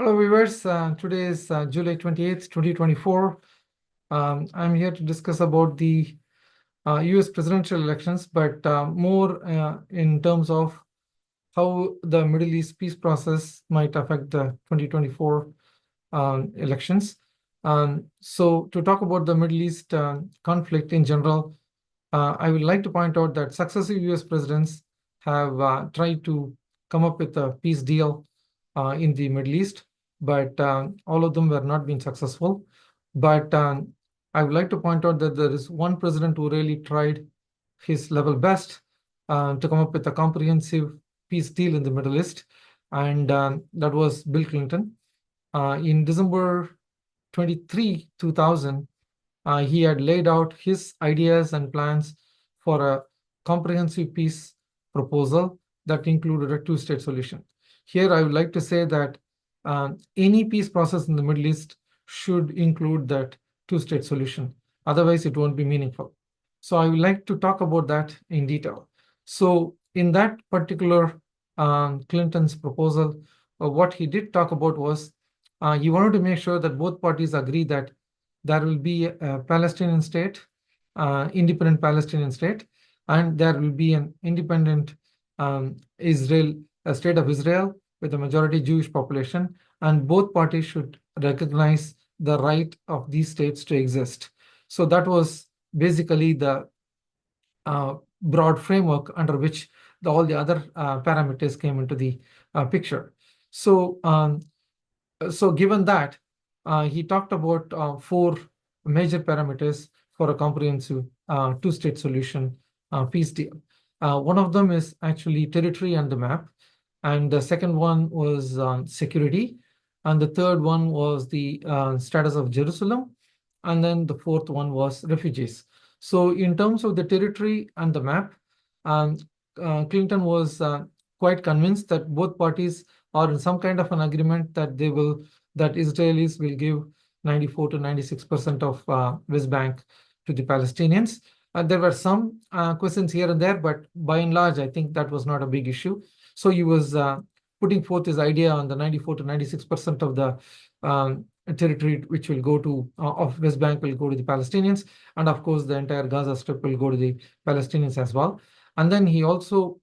Hello, viewers. Today is July 28th, 2024. I'm here to discuss about the US presidential elections, but more in terms of how the Middle East peace process might affect the 2024 elections. So to talk about the Middle East conflict in general, I would like to point out that successive US presidents have tried to come up with a peace deal in the Middle East, but all of them were not being successful. But I would like to point out that there is one president who really tried his level best to come up with a comprehensive peace deal in the Middle East, and that was Bill Clinton. In December 23, 2000, he had laid out his ideas and plans for a comprehensive peace proposal that included a two-state solution. Here, I would like to say that any peace process in the Middle East should include that two-state solution. Otherwise, it won't be meaningful. So I would like to talk about that in detail. So in that particular Clinton's proposal, what he did talk about was he wanted to make sure that both parties agree that there will be a Palestinian state, independent Palestinian state, and there will be an independent Israel, a state of Israel with a majority Jewish population, and both parties should recognize the right of these states to exist. So that was basically the broad framework under which all the other parameters came into the picture. So given that, he talked about four major parameters for a comprehensive two-state solution peace deal. One of them is actually territory and the map, and the second one was security, and the third one was the status of Jerusalem, and then the fourth one was refugees. So in terms of the territory and the map, um, Clinton was quite convinced that both parties are in some kind of an agreement that that Israelis will give 94 to 96% of West Bank to the Palestinians. There were some questions here and there, but by and large, I think that was not a big issue. So he was putting forth his idea on the 94 to 96% of the territory which will go to of West Bank will go to the Palestinians, and of course the entire Gaza Strip will go to the Palestinians as well. And then he also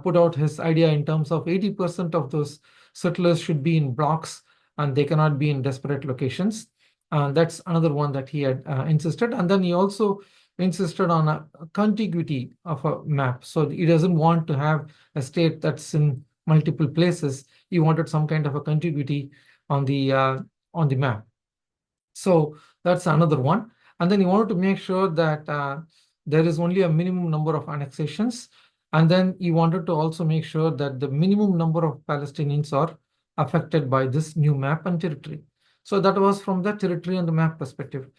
put out his idea in terms of 80% of those settlers should be in blocks and they cannot be in disparate locations. That's another one that he had insisted. And then he also insisted on a contiguity of a map. So he doesn't want to have a state that's in multiple places. He wanted some kind of a contiguity on the map. So that's another one. And then he wanted to make sure that there is only a minimum number of annexations. And then he wanted to also make sure that the minimum number of Palestinians are affected by this new map and territory. So that was from the territory and the map perspective.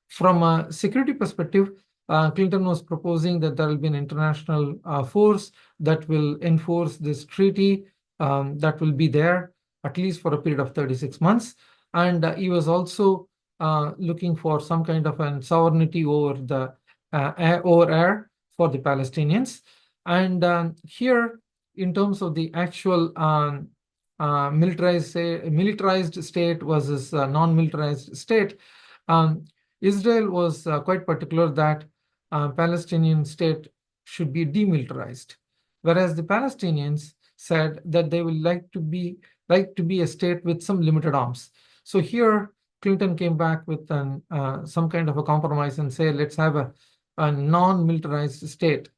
From a security perspective, Clinton was proposing that there will be an international force that will enforce this treaty that will be there at least for a period of 36 months. And he was also looking for some kind of an sovereignty over the air for the Palestinians. And here, in terms of the actual militarized state versus non-militarized state, Israel was quite particular that Palestinian state should be demilitarized, whereas the Palestinians said that they would like to be a state with some limited arms. So here, Clinton came back with some kind of a compromise and say, let's have a non-militarized state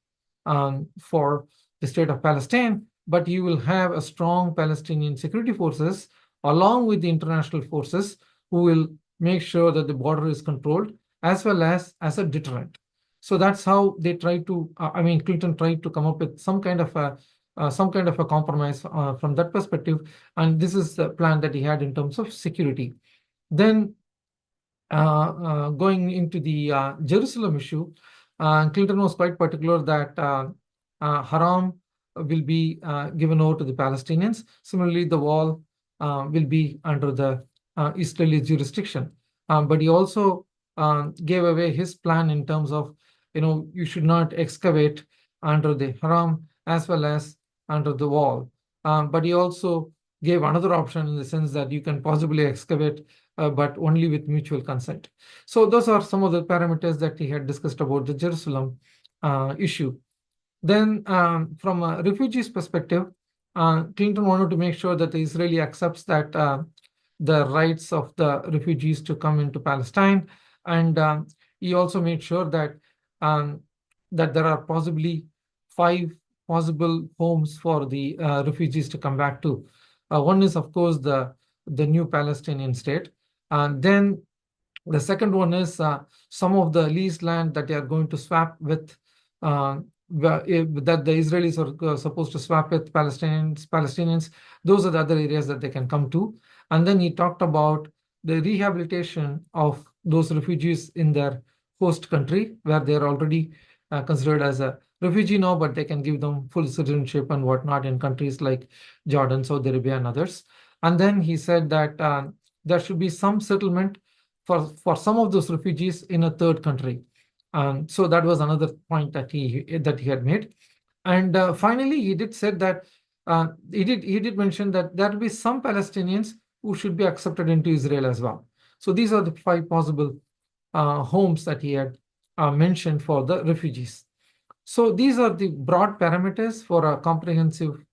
for the state of Palestine, but you will have a strong Palestinian security forces along with the international forces who will make sure that the border is controlled as well as a deterrent. So that's how they tried to, Clinton tried to come up with some kind of a compromise from that perspective. And this is the plan that he had in terms of security. Then going into the Jerusalem issue, Clinton was quite particular that Haram will be given over to the Palestinians. Similarly, the wall will be under the Israeli jurisdiction. But he also gave away his plan in terms of, you should not excavate under the Haram as well as under the wall. But he also gave another option in the sense that you can possibly excavate, but only with mutual consent. So those are some of the parameters that he had discussed about the Jerusalem issue. Then, from a refugees perspective, Clinton wanted to make sure that the Israeli accepts that the rights of the refugees to come into Palestine, and he also made sure that um, that there are possibly 5 possible homes for the refugees to come back to. One is, of course, the new Palestinian state. Then the second one is some of the leased land that they are going to swap with, that the Israelis are supposed to swap with Palestinians. Those are the other areas that they can come to. And then he talked about the rehabilitation of those refugees in their host country, where they are already considered as a refugee now, but they can give them full citizenship and whatnot in countries like Jordan, Saudi Arabia, and others. And then he said that there should be some settlement for some of those refugees in a third country. So that was another point that he had made. And finally, he did said that he did mention that there will be some Palestinians who should be accepted into Israel as well. So these are the 5 possible homes that he had mentioned for the refugees. So these are the broad parameters for a comprehensive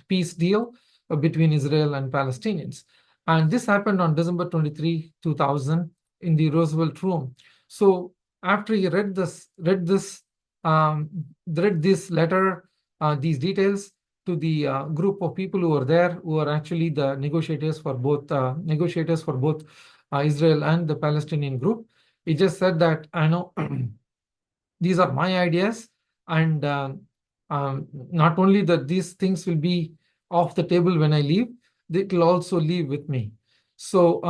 peace deal between Israel and Palestinians. And this happened on December 23, 2000 in the Roosevelt Room. So after he read this letter, these details to the group of people who were there, who are actually the negotiators for both Israel and the Palestinian group, he just said that, I know these are my ideas, and not only that these things will be off the table when I leave, it will also leave with me. So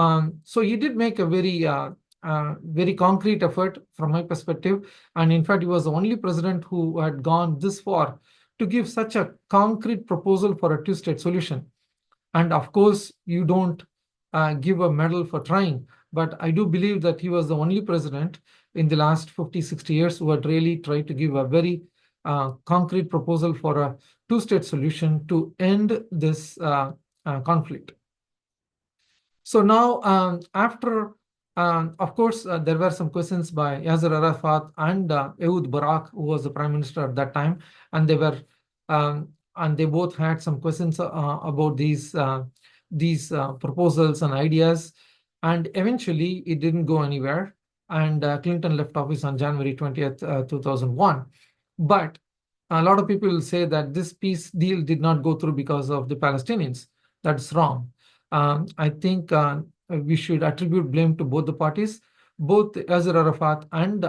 he did make a very concrete effort from my perspective, and in fact, he was the only president who had gone this far to give such a concrete proposal for a two-state solution. And of course, you don't give a medal for trying, but I do believe that he was the only president in the last 50, 60 years who had really tried to give a very concrete proposal for a two-state solution to end this conflict. So now, of course, there were some questions by Yasser Arafat and Ehud Barak, who was the prime minister at that time, and they both had some questions about these proposals and ideas, and eventually it didn't go anywhere. And Clinton left office on January 20th, 2001. But a lot of people will say that this peace deal did not go through because of the Palestinians. That's wrong. I think we should attribute blame to both the parties. Both Yasser Arafat and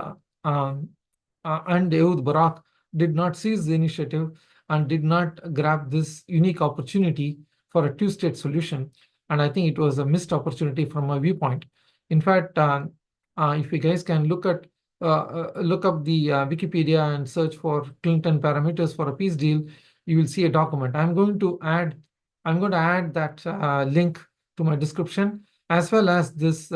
Ehud Barak did not seize the initiative and did not grab this unique opportunity for a two-state solution. And I think it was a missed opportunity from my viewpoint. In fact, if you guys can look up the Wikipedia and search for Clinton parameters for a peace deal, you will see a document. I'm going to add that link to my description, as well as this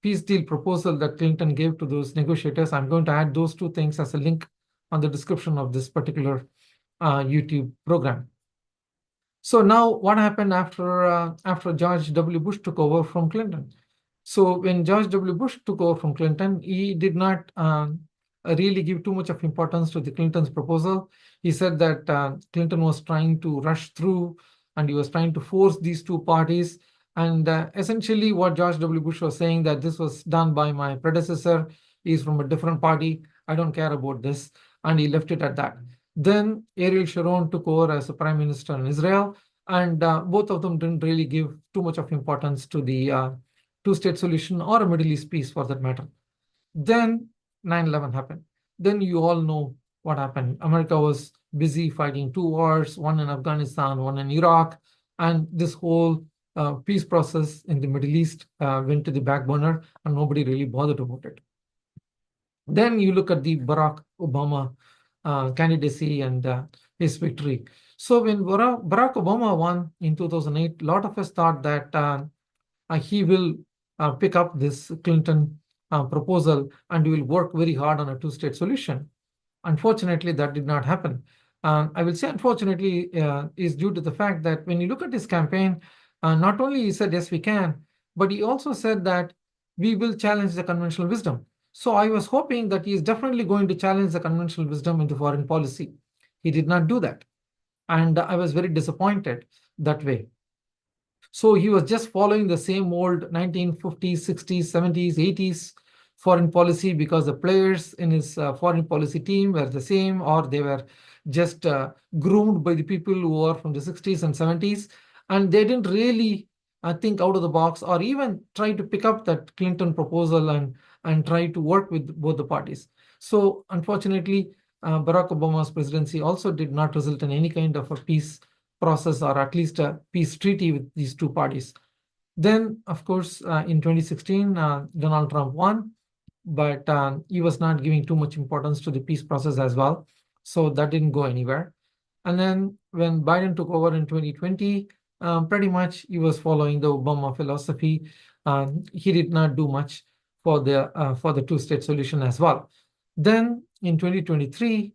peace deal proposal that Clinton gave to those negotiators. I'm going to add those 2 things as a link on the description of this particular YouTube program. So now, what happened after George W. Bush took over from Clinton? So when George W. Bush took over from Clinton, he did not really give too much of importance to the Clinton's proposal. He said that Clinton was trying to rush through, and he was trying to force these 2 parties. And essentially, what George W. Bush was saying, that this was done by my predecessor. He's from a different party. I don't care about this. And he left it at that. Then Ariel Sharon took over as a prime minister in Israel, and both of them didn't really give too much of importance to the two-state solution or a Middle East peace for that matter. Then 9/11 happened. Then you all know what happened. America was busy fighting 2 wars, one in Afghanistan, one in Iraq, and this whole peace process in the Middle East went to the back burner, and nobody really bothered about it. Then you look at the Barack Obama candidacy and his victory. So when Barack Obama won in 2008, a lot of us thought that he will pick up this Clinton proposal and will work very hard on a two-state solution. Unfortunately, that did not happen. I will say, unfortunately, is due to the fact that when you look at his campaign, not only he said, yes, we can, but he also said that we will challenge the conventional wisdom. So I was hoping that he is definitely going to challenge the conventional wisdom into foreign policy. He did not do that. And I was very disappointed that way. So he was just following the same old 1950s, 60s, 70s, 80s foreign policy because the players in his foreign policy team were the same, or they were just groomed by the people who were from the 60s and 70s. And they didn't really think out of the box or even try to pick up that Clinton proposal and try to work with both the parties. So unfortunately, Barack Obama's presidency also did not result in any kind of a peace process or at least a peace treaty with these two parties. Then, of course, in 2016, Donald Trump won, but he was not giving too much importance to the peace process as well. So that didn't go anywhere. And then when Biden took over in 2020, pretty much he was following the Obama philosophy. He did not do much for the two-state solution as well. Then in 2023,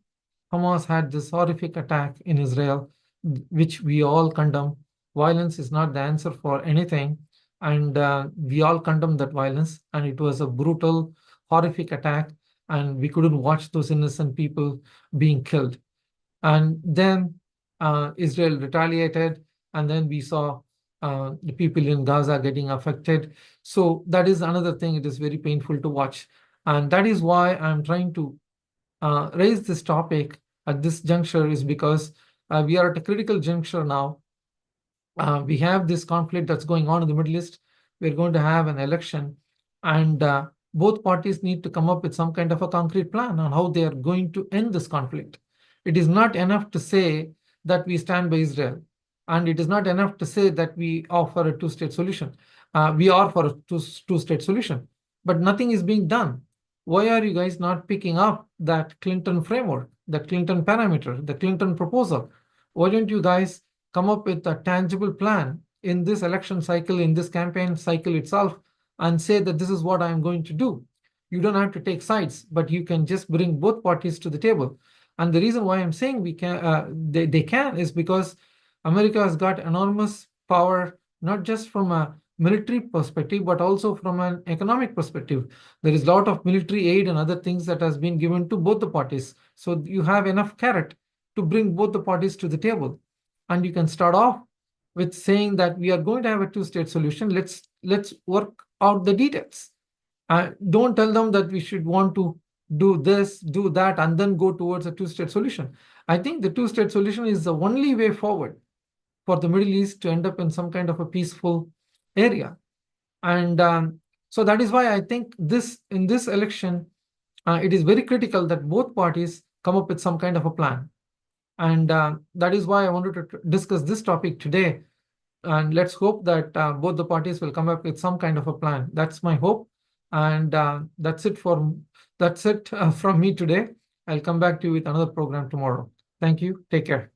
Hamas had this horrific attack in Israel, which we all condemn. Violence is not the answer for anything, and we all condemn that violence. And it was a brutal, horrific attack, and we couldn't watch those innocent people being killed. And then Israel retaliated, and then we saw the people in Gaza getting affected. So that is another thing. It is very painful to watch, and that is why I'm trying to raise this topic at this juncture, is because we are at a critical juncture now. We have this conflict that's going on in the Middle East. We're going to have an election, and both parties need to come up with some kind of a concrete plan on how they are going to end this conflict. It is not enough to say that we stand by Israel, and it is not enough to say that we offer a two-state solution. We are for a two-state solution, but nothing is being done. Why are you guys not picking up that Clinton framework, that Clinton parameter, the Clinton proposal? Why don't you guys come up with a tangible plan in this election cycle, in this campaign cycle itself, and say that this is what I'm going to do? You don't have to take sides, but you can just bring both parties to the table. And the reason why I'm saying they can is because America has got enormous power, not just from a military perspective, but also from an economic perspective. There is a lot of military aid and other things that has been given to both the parties. So you have enough carrot to bring both the parties to the table. And you can start off with saying that we are going to have a two-state solution. Let's work out the details. Don't tell them that we should want to do this, do that, and then go towards a two-state solution. I think the two-state solution is the only way forward for the Middle East to end up in some kind of a peaceful area. And so that is why I think in this election, it is very critical that both parties come up with some kind of a plan. And that is why I wanted to discuss this topic today. And let's hope that both the parties will come up with some kind of a plan. That's my hope. And that's it from me today. I'll come back to you with another program tomorrow. Thank you. Take care.